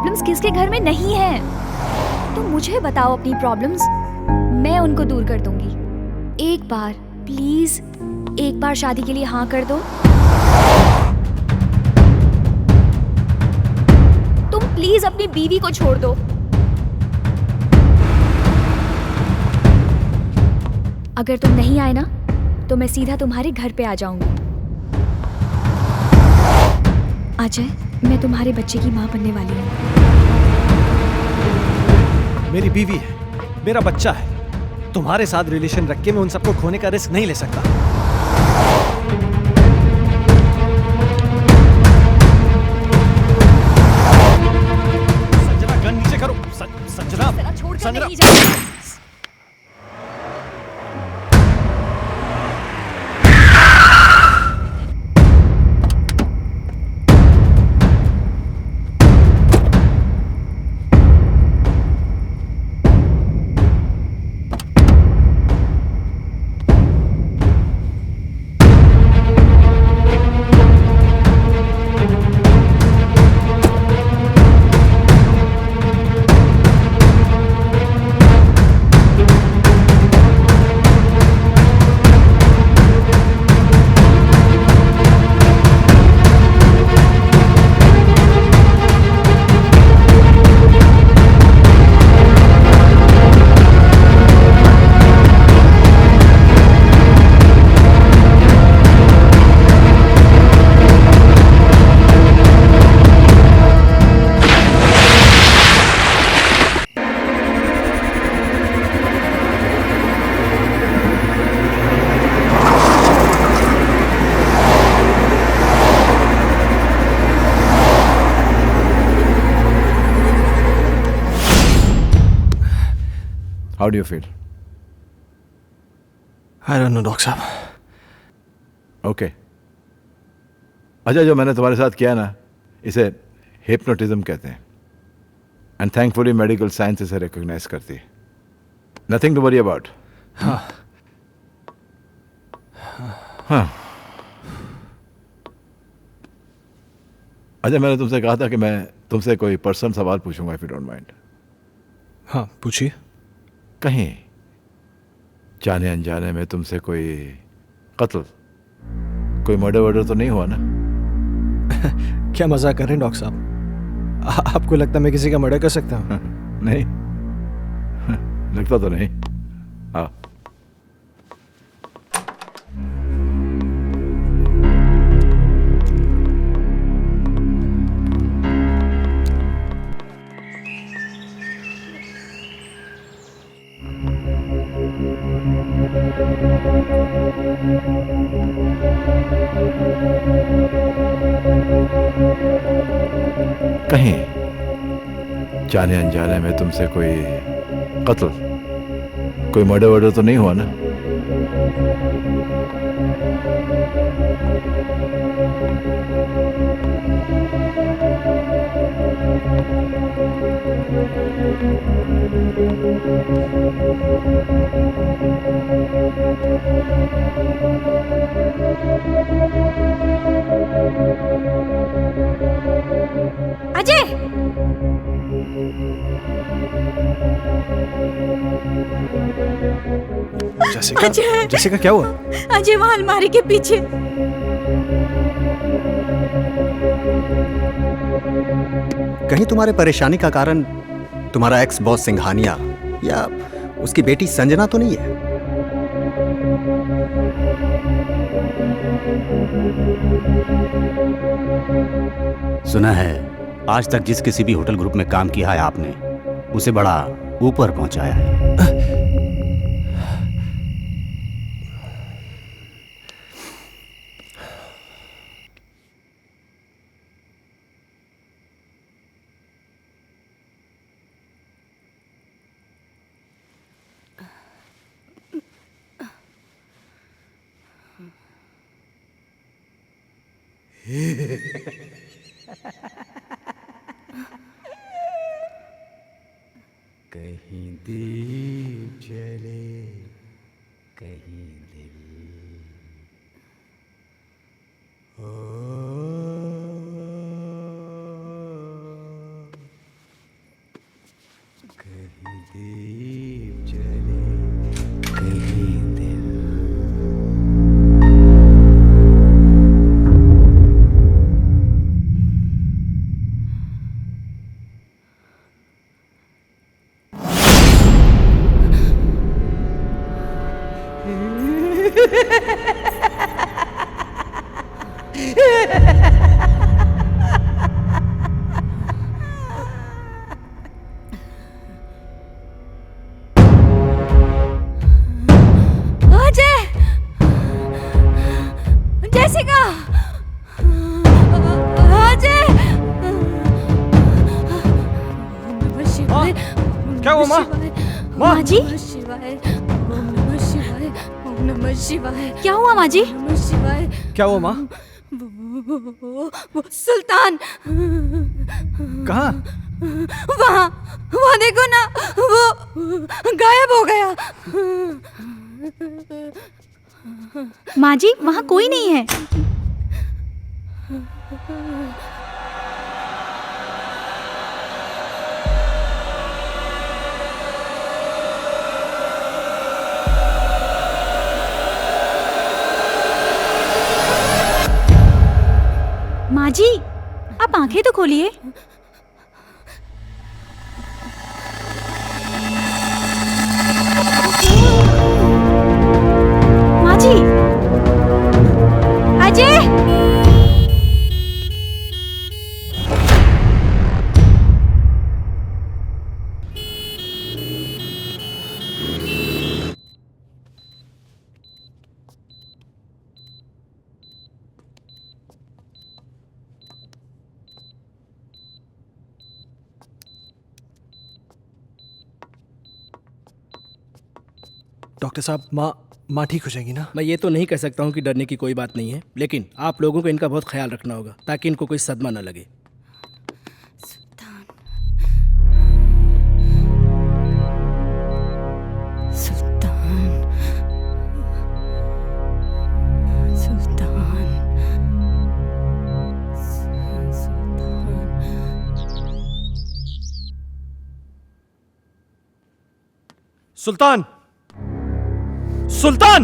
Problems किसके घर में नहीं है? तुम मुझे बताओ अपनी प्रॉब्लम्स, मैं उनको दूर कर दूंगी। एक बार प्लीज, एक बार शादी के लिए हाँ कर दो। तुम प्लीज अपनी बीवी को छोड़ दो। अगर तुम नहीं आए ना तो मैं सीधा तुम्हारे घर पे आ जाऊंगी। अजय, मैं तुम्हारे बच्चे की माँ बनने वाली हूँ। मेरी बीवी है, मेरा बच्चा है। तुम्हारे साथ रिलेशन रख के मैं उन सबको खोने का रिस्क नहीं ले सकता। संजना, गन नीचे करो। संजना, छोड़कर नहीं संजना। जाऊंगी। How do you feel? I don't know, doctor साहब। ओके। अच्छा, जो मैंने तुम्हारे साथ किया ना, इसे हिप्नोटिज्म कहते हैं। एंड थैंकफुली मेडिकल साइंस इसे रिकॉग्नाइज करती है। Nothing to worry about. हाँ। अच्छा, मैंने तुमसे कहा था कि मैं तुमसे कोई पर्सनल सवाल पूछूंगा, इफ यू डोंट माइंड। हाँ, पूछिए। कहीं जाने अनजाने में तुमसे कोई कत्ल, कोई मर्डर वर्डर तो नहीं हुआ ना? क्या मजाक कर रहे हैं डॉक्टर साहब? आपको लगता है मैं किसी का मर्डर कर सकता हूँ? नहीं, लगता तो नहीं। हाँ। कहीं जाने अनजाने में तुमसे कोई कत्ल, कोई मर्डर वर्डर तो नहीं हुआ ना? अजय! जैसिका, अजय! जैसिका क्या हुआ? अजय, वहां अलमारी के पीछे। कहीं तुम्हारे परेशानी का कारण तुम्हारा एक्स बॉस सिंघानिया या उसकी बेटी संजना तो नहीं है? सुना है आज तक जिस किसी भी होटल ग्रुप में काम किया है आपने, उसे बड़ा ऊपर पहुंचाया है। कहीं दीप जले, कहीं दिल। जेसिका, अजय। क्या हुआ माँ? माँ जी, शिवाय, ओम नमः शिवाय, ओम नमः शिवाय, क्या हुआ माँ जी? नमः शिवाय। क्या हुआ माँ? वो सुल्तान कहाँ? वहाँ वहाँ देखो ना, वो गायब हो गया। माँ जी, वहाँ कोई नहीं है। माँ जी, आप आंखें तो खोलिए। माँ जी, अजय। डॉक्टर साहब, माँ ठीक हो जाएगी ना? मैं ये तो नहीं कह सकता हूँ कि डरने की कोई बात नहीं है, लेकिन आप लोगों को इनका बहुत ख्याल रखना होगा ताकि इनको कोई सदमा न लगे। सुल्तान, सुल्तान!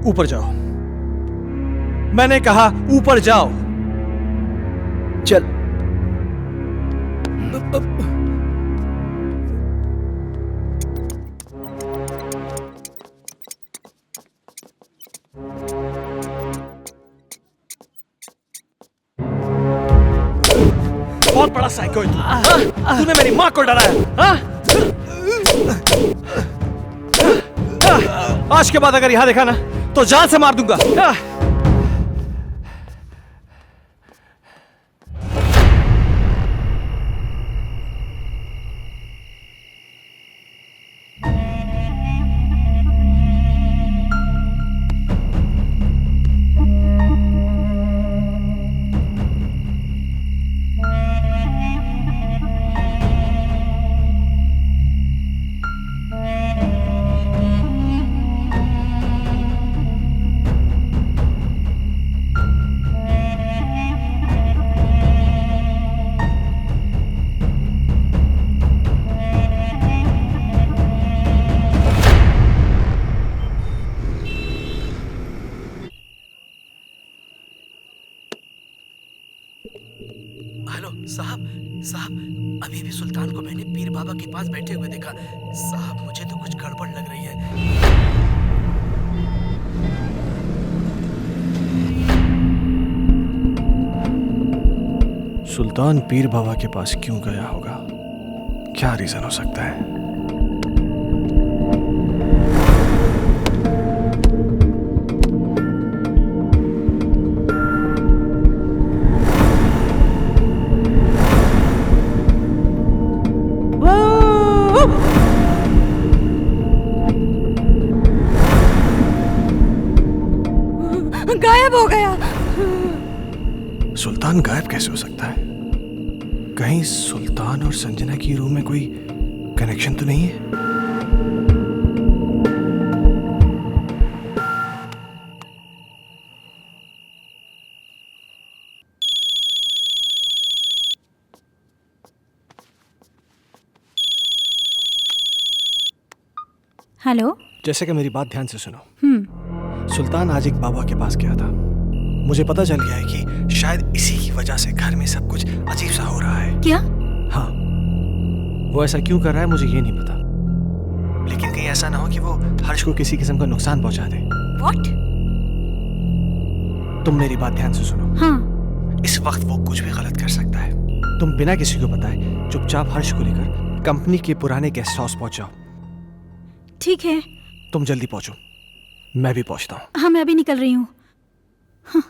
ऊपर जाओ। मैंने कहा ऊपर जाओ। चल। बहुत बड़ा साइको है तू। हाँ? तूने मेरी माँ को डराया। हाँ? आज के बाद अगर यहां देखा ना तो जान से मार दूंगा। हेलो साहब, अभी भी सुल्तान को मैंने पीर बाबा के पास बैठे हुए देखा। साहब, मुझे तो कुछ गड़बड़ लग रही है। सुल्तान पीर बाबा के पास क्यों गया होगा? क्या रीजन हो सकता है? गायब हो गया। सुल्तान गायब कैसे हो सकता है? कहीं सुल्तान और संजना की रूम में कोई कनेक्शन तो नहीं है? हेलो। जैसे कि मेरी बात ध्यान से सुनो। सुल्तान आज एक बाबा के पास गया था। मुझे पता चल गया है कि शायद इसी की वजह से घर में सब कुछ अजीब सा हो रहा है। क्या? हाँ, वो ऐसा क्यों कर रहा है मुझे ये नहीं पता, लेकिन कहीं ऐसा ना हो कि वो हर्ष को किसी किस्म का नुकसान पहुंचा दे। What? तुम मेरी बात ध्यान से सुनो। हाँ। इस वक्त वो कुछ भी गलत कर सकता है। तुम बिना किसी को बताए चुपचाप हर्ष को लेकर कंपनी के पुराने गेस्ट हाउस पहुंच जाओ। ठीक है। तुम जल्दी पहुंचो, मैं भी पहुंचता हूँ। हाँ, मैं अभी निकल रही हूँ। हाँ।